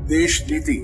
देश नीति,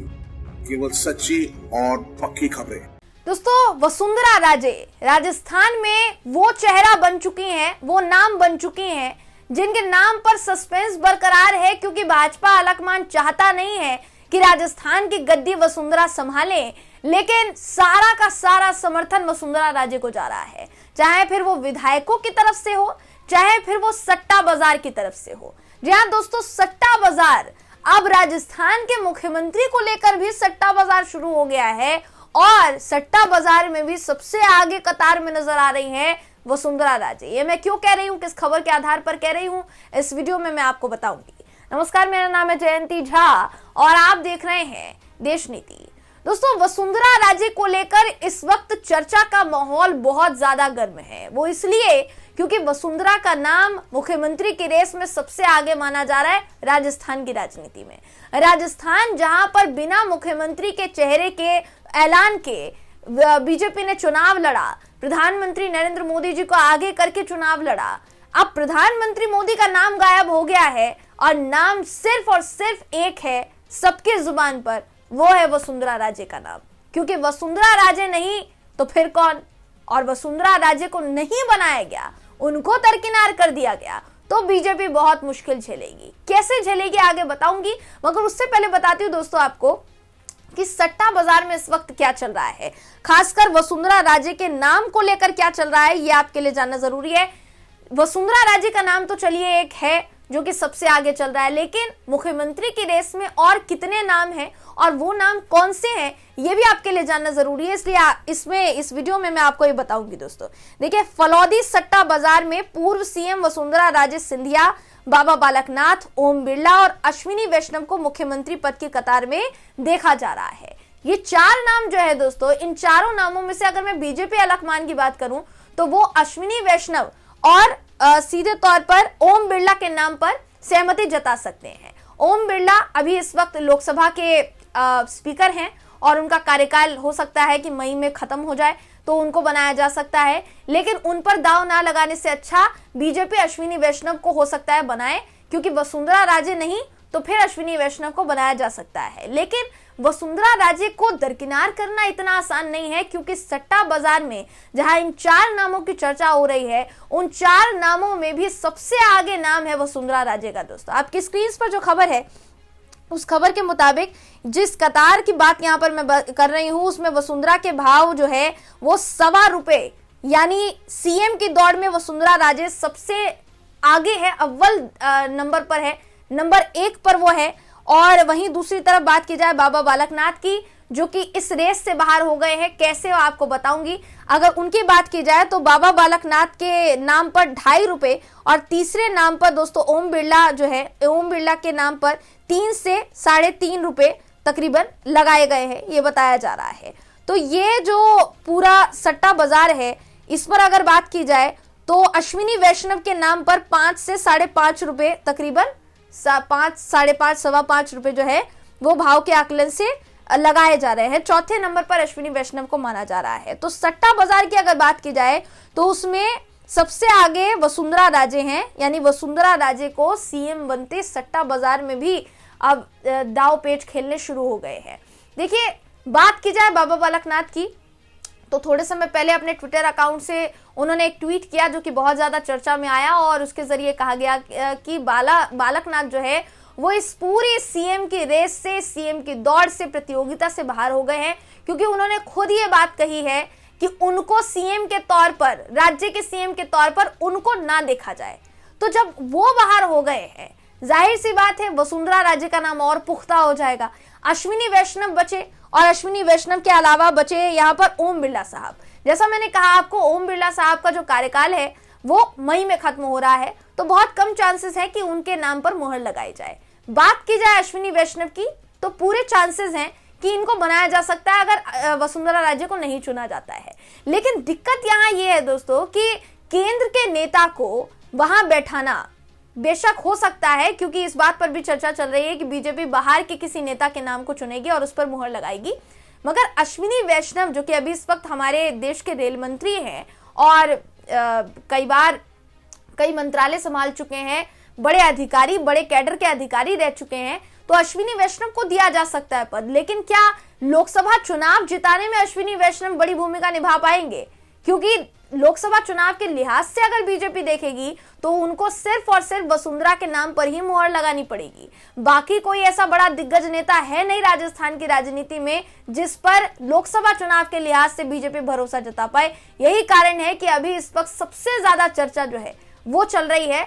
केवल सच्ची और पक्की खबरें। दोस्तों, वसुंधरा राजे राजस्थान में वो चेहरा बन चुकी हैं, वो नाम बन चुकी हैं जिनके नाम पर सस्पेंस बरकरार है, क्योंकि भाजपा आलाकमान चाहता नहीं है कि राजस्थान की गद्दी वसुंधरा संभाले, लेकिन सारा का सारा समर्थन वसुंधरा राजे को जा रहा है, चाहे फिर वो विधायकों की तरफ से हो, चाहे फिर वो सट्टा बाजार की तरफ से हो। जी हाँ दोस्तों, सट्टा बाजार अब राजस्थान के मुख्यमंत्री को लेकर भी सट्टा बाजार शुरू हो गया है और सट्टा बाजार में भी सबसे आगे कतार में नजर आ रही हैं वसुंधरा राजे। ये मैं क्यों कह रही हूँ, किस खबर के आधार पर कह रही हूँ, इस वीडियो में मैं आपको बताऊंगी। नमस्कार, मेरा नाम है जयंती झा और आप देख रहे हैं देश नीति। दोस्तों, वसुंधरा राजे को लेकर इस वक्त चर्चा का माहौल बहुत ज्यादा गर्म है। वो इसलिए क्योंकि वसुंधरा का नाम मुख्यमंत्री की रेस में सबसे आगे माना जा रहा है राजस्थान की राजनीति में। राजस्थान जहां पर बिना मुख्यमंत्री के चेहरे के ऐलान के बीजेपी ने चुनाव लड़ा, प्रधानमंत्री नरेंद्र मोदी जी को आगे करके चुनाव लड़ा। अब प्रधानमंत्री मोदी का नाम गायब हो गया है और नाम सिर्फ और सिर्फ एक है सबके जुबान पर, वो है वसुंधरा राजे का नाम। क्योंकि वसुंधरा राजे नहीं तो फिर कौन, और वसुंधरा राजे को नहीं बनाया गया, उनको दरकिनार कर दिया गया, तो बीजेपी बहुत मुश्किल झेलेगी। कैसे झेलेगी आगे बताऊंगी, मगर उससे पहले बताती हूँ दोस्तों आपको कि सट्टा बाजार में इस वक्त क्या चल रहा है, खासकर वसुंधरा राजे के नाम को लेकर क्या चल रहा है, ये आपके लिए जानना जरूरी है। वसुंधरा राजे का नाम तो चलिए एक है जो कि सबसे आगे चल रहा है, लेकिन मुख्यमंत्री की रेस में और कितने नाम हैं और वो नाम कौन से हैं, ये भी आपके लिए जानना जरूरी है। इसलिए इस वीडियो में मैं आपको ये बताऊंगी। दोस्तों देखिए, फलौदी सट्टा बाजार में पूर्व सीएम वसुंधरा राजे सिंधिया, बाबा बालकनाथ, ओम बिरला और अश्विनी वैष्णव को मुख्यमंत्री पद की कतार में देखा जा रहा है। ये चार नाम जो है दोस्तों, इन चारों नामों में से अगर मैं बीजेपी आलाकमान की बात करूं तो वो अश्विनी वैष्णव और सीधे तौर पर ओम बिरला के नाम पर सहमति जता सकते हैं। ओम बिरला अभी इस वक्त लोकसभा के स्पीकर हैं और उनका कार्यकाल हो सकता है कि मई में खत्म हो जाए, तो उनको बनाया जा सकता है, लेकिन उन पर दांव ना लगाने से अच्छा बीजेपी अश्विनी वैष्णव को हो सकता है बनाए, क्योंकि वसुंधरा राजे नहीं तो फिर अश्विनी वैष्णव को बनाया जा सकता है। लेकिन वसुंधरा राजे को दरकिनार करना इतना आसान नहीं है, क्योंकि सट्टा बाजार में जहां इन चार नामों की चर्चा हो रही है, उन चार नामों में भी सबसे आगे नाम है वसुंधरा राजे का। दोस्तों आपकी स्क्रीन पर जो खबर है, उस खबर के मुताबिक जिस कतार की बात यहां पर मैं कर रही हूं, उसमें वसुंधरा के भाव जो है वो ₹1.25, यानी सीएम की दौड़ में वसुंधरा राजे सबसे आगे है, अव्वल नंबर पर है, नंबर 1 पर वो है। और वहीं दूसरी तरफ बात की जाए बाबा बालकनाथ की, जो कि इस रेस से बाहर हो गए हैं, कैसे आपको बताऊंगी। अगर उनकी बात की जाए तो बाबा बालकनाथ के नाम पर ₹2.5 और तीसरे नाम पर दोस्तों ओम बिरला जो है, ओम बिरला के नाम पर 3 से ₹3.5 तकरीबन लगाए गए हैं, ये बताया जा रहा है। तो ये जो पूरा सट्टा बाजार है, इस पर अगर बात की जाए तो अश्विनी वैष्णव के नाम पर 5 से ₹5.5 तकरीबन 5, ₹5.5, ₹5.25 जो है वो भाव के आकलन से लगाए जा रहे हैं। चौथे नंबर पर अश्विनी वैष्णव को माना जा रहा है। तो सट्टा बाजार की अगर बात की जाए तो उसमें सबसे आगे वसुंधरा राजे हैं, यानी वसुंधरा राजे को सीएम बनते सट्टा बाजार में भी अब दाव पेच खेलने शुरू हो गए हैं। देखिए, बात की जाए बाबा बालकनाथ की, तो थोड़े समय पहले अपने ट्विटर अकाउंट से उन्होंने एक ट्वीट किया जो कि बहुत ज्यादा चर्चा में आया और उसके जरिए कहा गया कि बालकनाथ जो है वो इस पूरी सीएम की रेस से, सीएम की दौड़ से, प्रतियोगिता से बाहर हो गए हैं, क्योंकि उन्होंने खुद ये बात कही है कि उनको सीएम के तौर पर, राज्य के सीएम के तौर पर उनको ना देखा जाए। तो जब वो बाहर हो गए हैं, जाहिर सी बात है वसुंधरा राजे का नाम और पुख्ता हो जाएगा। अश्विनी वैष्णव बचे और अश्विनी वैष्णव के अलावा बचे यहाँ पर ओम बिरला साहब। जैसा मैंने कहा आपको, ओम बिरला साहब का जो कार्यकाल है वो मई में खत्म हो रहा है, तो बहुत कम चांसेस है कि उनके नाम पर मुहर लगाई जाए। बात की जाए अश्विनी वैष्णव की, तो पूरे चांसेस हैं कि इनको बनाया जा सकता है अगर वसुंधरा राजे को नहीं चुना जाता है। लेकिन दिक्कत यहाँ ये है दोस्तों कि केंद्र के नेता को वहां बैठाना बेशक हो सकता है, क्योंकि इस बात पर भी चर्चा चल रही है कि बीजेपी बाहर के किसी नेता के नाम को चुनेगी और उस पर मुहर लगाएगी, मगर अश्विनी वैष्णव जो कि अभी इस वक्त हमारे देश के रेल मंत्री हैं और कई बार कई मंत्रालय संभाल चुके हैं, बड़े अधिकारी, बड़े कैडर के अधिकारी रह चुके हैं, तो अश्विनी वैष्णव को दिया जा सकता है पद। लेकिन क्या लोकसभा चुनाव जिताने में अश्विनी वैष्णव बड़ी भूमिका निभा पाएंगे? क्योंकि लोकसभा चुनाव के लिहाज से अगर बीजेपी देखेगी तो उनको सिर्फ और सिर्फ वसुंधरा के नाम पर ही मुहर लगानी पड़ेगी। बाकी कोई ऐसा बड़ा दिग्गज नेता है नहीं राजस्थान की राजनीति में जिस पर लोकसभा चुनाव के लिहाज से बीजेपी भरोसा जता पाए। यही कारण है कि अभी इस वक्त सबसे ज्यादा चर्चा जो है वो चल रही है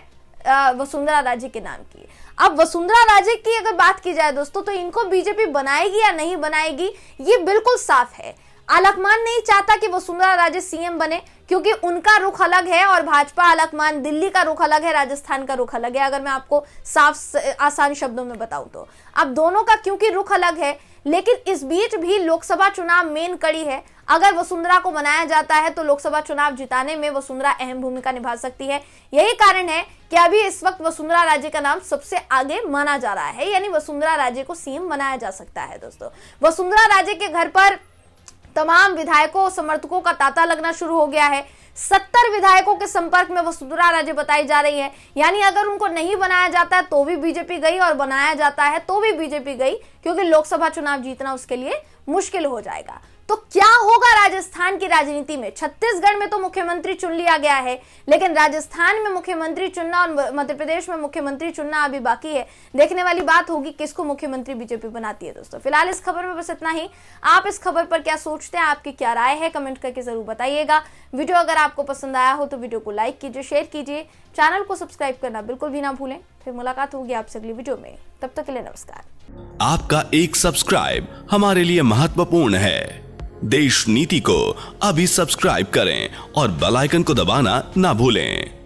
वसुंधरा राजे के नाम की। अब वसुंधरा राजे की अगर बात की जाए दोस्तों, तो इनको बीजेपी बनाएगी या नहीं बनाएगी ये बिल्कुल साफ है। आलकमान नहीं चाहता कि वसुंधरा राजे सीएम बने, क्योंकि उनका रुख अलग है और भाजपा आलकमान दिल्ली का रुख अलग है, राजस्थान का रुख अलग है। अगर मैं आपको साफ आसान शब्दों में बताऊं तो अब दोनों का क्योंकि रुख अलग है, लेकिन इस बीच भी लोकसभा चुनाव मेन कड़ी है। अगर वसुंधरा को बनाया जाता है तो लोकसभा चुनाव जिताने में वसुंधरा अहम भूमिका निभा सकती है। यही कारण है कि अभी इस वक्त वसुंधरा राजे का नाम सबसे आगे माना जा रहा है, यानी वसुंधरा राजे को सीएम बनाया जा सकता है। दोस्तों, वसुंधरा राजे के घर पर तमाम विधायकों समर्थकों का तांता लगना शुरू हो गया है। 70 विधायकों के संपर्क में वसुंधरा राजे बताई जा रही है। यानी अगर उनको नहीं बनाया जाता है तो भी बीजेपी गई और बनाया जाता है तो भी बीजेपी गई, क्योंकि लोकसभा चुनाव जीतना उसके लिए मुश्किल हो जाएगा। तो क्या होगा राजस्थान की राजनीति में? छत्तीसगढ़ में तो मुख्यमंत्री चुन लिया गया है, लेकिन राजस्थान में मुख्यमंत्री चुनना और मध्य प्रदेश में मुख्यमंत्री चुनना अभी बाकी है। देखने वाली बात होगी किसको मुख्यमंत्री बीजेपी बनाती है। दोस्तों, फिलहाल इस खबर में बस इतना ही। आप इस खबर पर क्या सोचते हैं, आपकी क्या राय है, कमेंट करके जरूर बताइएगा। वीडियो अगर आपको पसंद आया हो तो वीडियो को लाइक कीजिए, शेयर कीजिए, चैनल को सब्सक्राइब करना बिल्कुल भी ना भूलें। फिर मुलाकात होगी आपसे अगली वीडियो में, तब तक के लिए नमस्कार। आपका एक सब्सक्राइब हमारे लिए महत्वपूर्ण है। देश नीति को अभी सब्सक्राइब करें और बेल आइकन को दबाना ना भूलें।